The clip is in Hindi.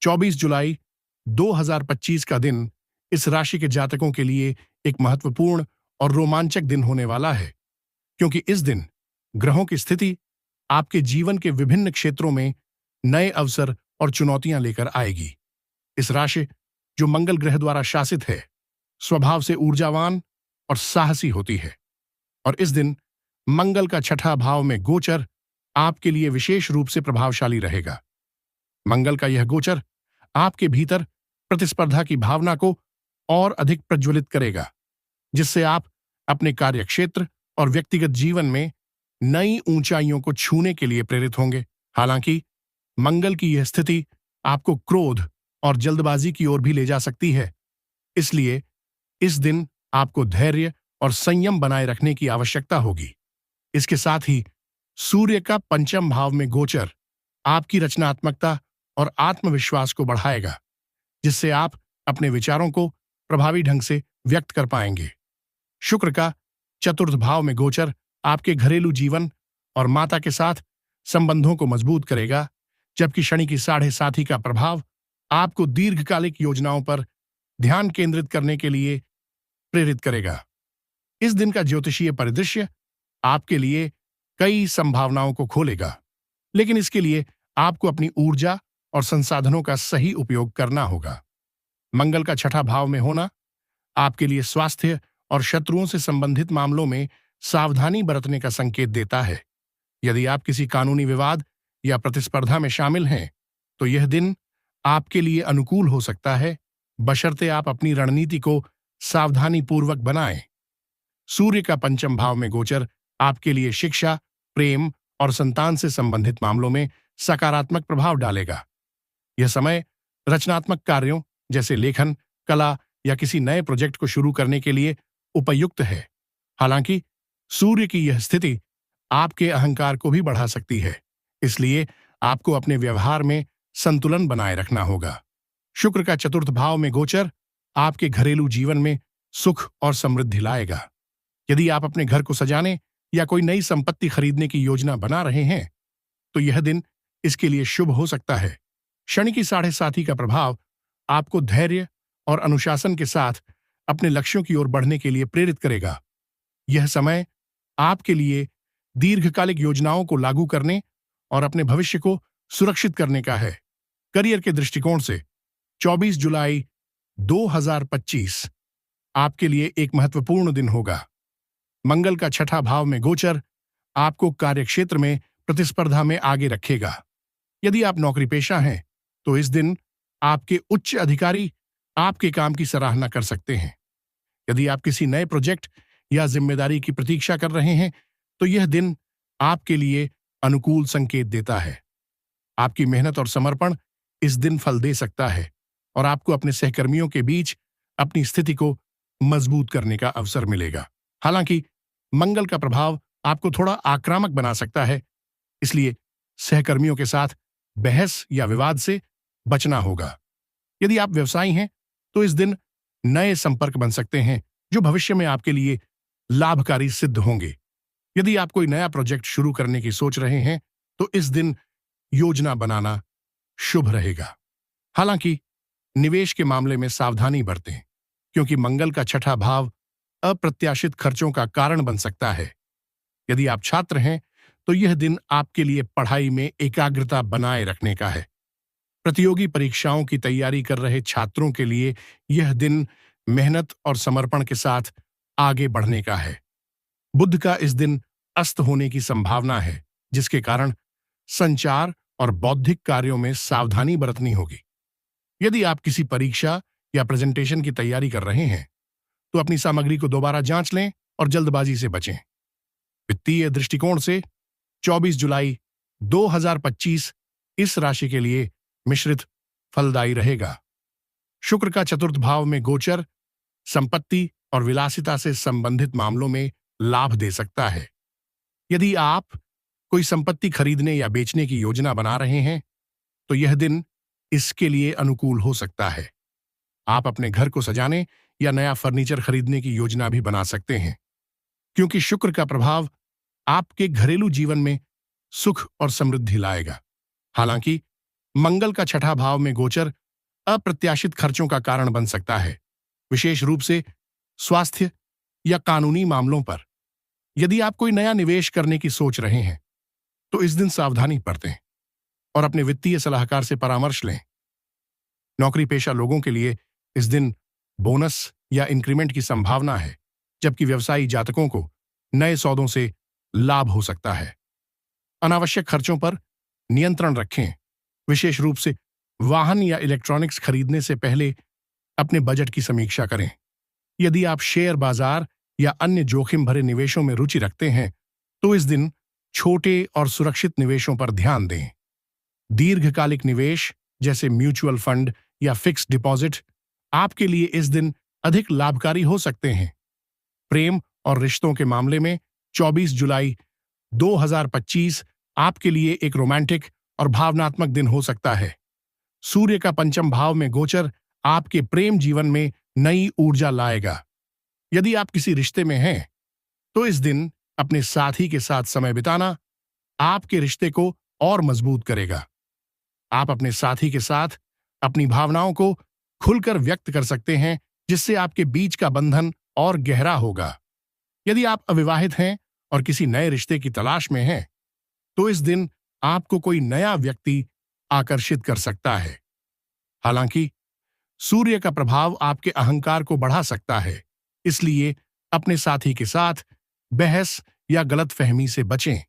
24 जुलाई 2025 का दिन इस राशि के जातकों के लिए एक महत्वपूर्ण और रोमांचक दिन होने वाला है, क्योंकि इस दिन ग्रहों की स्थिति आपके जीवन के विभिन्न क्षेत्रों में नए अवसर और चुनौतियां लेकर आएगी। इस राशि, जो मंगल ग्रह द्वारा शासित है, स्वभाव से ऊर्जावान और साहसी होती है, और इस दिन मंगल का छठा भाव में गोचर आपके लिए विशेष रूप से प्रभावशाली रहेगा। मंगल का यह गोचर आपके भीतर प्रतिस्पर्धा की भावना को और अधिक प्रज्वलित करेगा, जिससे आप अपने कार्यक्षेत्र और व्यक्तिगत जीवन में नई ऊंचाइयों को छूने के लिए प्रेरित होंगे। हालांकि मंगल की यह स्थिति आपको क्रोध और जल्दबाजी की ओर भी ले जा सकती है, इसलिए इस दिन आपको धैर्य और संयम बनाए रखने की आवश्यकता होगी। इसके साथ ही सूर्य का पंचम भाव में गोचर आपकी रचनात्मकता और आत्मविश्वास को बढ़ाएगा, जिससे आप अपने विचारों को प्रभावी ढंग से व्यक्त कर पाएंगे। शुक्र का चतुर्थ भाव में गोचर आपके घरेलू जीवन और माता के साथ संबंधों को मजबूत करेगा, जबकि शनि की 7.5 का प्रभाव आपको दीर्घकालिक योजनाओं पर ध्यान केंद्रित करने के लिए प्रेरित करेगा। इस दिन का ज्योतिषीय परिदृश्य आपके लिए कई संभावनाओं को खोलेगा, लेकिन इसके लिए आपको अपनी ऊर्जा और संसाधनों का सही उपयोग करना होगा। मंगल का छठा भाव में होना आपके लिए स्वास्थ्य और शत्रुओं से संबंधित मामलों में सावधानी बरतने का संकेत देता है। यदि आप किसी कानूनी विवाद या प्रतिस्पर्धा में शामिल हैं, तो यह दिन आपके लिए अनुकूल हो सकता है, बशर्ते आप अपनी रणनीति को सावधानीपूर्वक बनाएं। सूर्य का पंचम भाव में गोचर आपके लिए शिक्षा, प्रेम और संतान से संबंधित मामलों में सकारात्मक प्रभाव डालेगा। यह समय रचनात्मक कार्यों जैसे लेखन, कला या किसी नए प्रोजेक्ट को शुरू करने के लिए उपयुक्त है। हालांकि सूर्य की यह स्थिति आपके अहंकार को भी बढ़ा सकती है, इसलिए आपको अपने व्यवहार में संतुलन बनाए रखना होगा। शुक्र का चतुर्थ भाव में गोचर आपके घरेलू जीवन में सुख और समृद्धि लाएगा। यदि आप अपने घर को सजाने या कोई नई संपत्ति खरीदने की योजना बना रहे हैं, तो यह दिन इसके लिए शुभ हो सकता है। शनि की 7.5 का प्रभाव आपको धैर्य और अनुशासन के साथ अपने लक्ष्यों की ओर बढ़ने के लिए प्रेरित करेगा। यह समय आपके लिए दीर्घकालिक योजनाओं को लागू करने और अपने भविष्य को सुरक्षित करने का है। करियर के दृष्टिकोण से 24 जुलाई 2025 आपके लिए एक महत्वपूर्ण दिन होगा। मंगल का छठा भाव में गोचर आपको कार्यक्षेत्र में प्रतिस्पर्धा में आगे रखेगा। यदि आप नौकरी पेशा हैं, तो इस दिन आपके उच्च अधिकारी आपके काम की सराहना कर सकते हैं। यदि आप किसी नए प्रोजेक्ट या जिम्मेदारी की प्रतीक्षा कर रहे हैं, तो यह दिन आपके लिए अनुकूल संकेत देता है। आपकी मेहनत और समर्पण इस दिन फल दे सकता है और आपको अपने सहकर्मियों के बीच अपनी स्थिति को मजबूत करने का अवसर मिलेगा। हालांकि मंगल का प्रभाव आपको थोड़ा आक्रामक बना सकता है, इसलिए सहकर्मियों के साथ बहस या विवाद से बचना होगा। यदि आप व्यवसायी हैं, तो इस दिन नए संपर्क बन सकते हैं जो भविष्य में आपके लिए लाभकारी सिद्ध होंगे। यदि आप कोई नया प्रोजेक्ट शुरू करने की सोच रहे हैं, तो इस दिन योजना बनाना शुभ रहेगा। हालांकि निवेश के मामले में सावधानी बरतें, क्योंकि मंगल का छठा भाव अप्रत्याशित खर्चों का कारण बन सकता है। यदि आप छात्र हैं, तो यह दिन आपके लिए पढ़ाई में एकाग्रता बनाए रखने का है। प्रतियोगी परीक्षाओं की तैयारी कर रहे छात्रों के लिए यह दिन मेहनत और समर्पण के साथ आगे बढ़ने का है। बुध का इस दिन अस्त होने की संभावना है, जिसके कारण संचार और बौद्धिक कार्यों में सावधानी बरतनी होगी। यदि आप किसी परीक्षा या प्रेजेंटेशन की तैयारी कर रहे हैं, तो अपनी सामग्री को दोबारा जांच लें और जल्दबाजी से बचें। वित्तीय दृष्टिकोण से 24 जुलाई 2025 इस राशि के लिए मिश्रित फलदायी रहेगा। शुक्र का चतुर्थ भाव में गोचर संपत्ति और विलासिता से संबंधित मामलों में लाभ दे सकता है। यदि आप कोई संपत्ति खरीदने या बेचने की योजना बना रहे हैं, तो यह दिन इसके लिए अनुकूल हो सकता है। आप अपने घर को सजाने या नया फर्नीचर खरीदने की योजना भी बना सकते हैं, क्योंकि शुक्र का प्रभाव आपके घरेलू जीवन में सुख और समृद्धि लाएगा। हालांकि मंगल का छठा भाव में गोचर अप्रत्याशित खर्चों का कारण बन सकता है, विशेष रूप से स्वास्थ्य या कानूनी मामलों पर। यदि आप कोई नया निवेश करने की सोच रहे हैं तो इस दिन सावधानी बरतें और अपने वित्तीय सलाहकार से परामर्श लें। नौकरी पेशा लोगों के लिए इस दिन बोनस या इंक्रीमेंट की संभावना है, जबकि व्यवसायी जातकों को नए सौदों से लाभ हो सकता है। अनावश्यक खर्चों पर नियंत्रण रखें, विशेष रूप से वाहन या इलेक्ट्रॉनिक्स खरीदने से पहले अपने बजट की समीक्षा करें। यदि आप शेयर बाजार या अन्य जोखिम भरे निवेशों में रुचि रखते हैं तो इस दिन छोटे और सुरक्षित निवेशों पर ध्यान दें। दीर्घकालिक निवेश जैसे म्यूचुअल फंड या फिक्स्ड डिपॉजिट आपके लिए इस दिन अधिक लाभकारी हो सकते हैं। प्रेम और रिश्तों के मामले में 24 जुलाई 2025 आपके लिए एक रोमांटिक और भावनात्मक दिन हो सकता है। सूर्य का पंचम भाव में गोचर आपके प्रेम जीवन में नई ऊर्जा लाएगा। यदि आप किसी रिश्ते में हैं तो इस दिन अपने साथी के साथ समय बिताना आपके रिश्ते को और मजबूत करेगा। आप अपने साथी के साथ अपनी भावनाओं को खुलकर व्यक्त कर सकते हैं, जिससे आपके बीच का बंधन और गहरा होगा। यदि आप अविवाहित हैं और किसी नए रिश्ते की तलाश में हैं तो इस दिन आपको कोई नया व्यक्ति आकर्षित कर सकता है। हालांकि सूर्य का प्रभाव आपके अहंकार को बढ़ा सकता है, इसलिए अपने साथी के साथ बहस या गलतफहमी से बचें।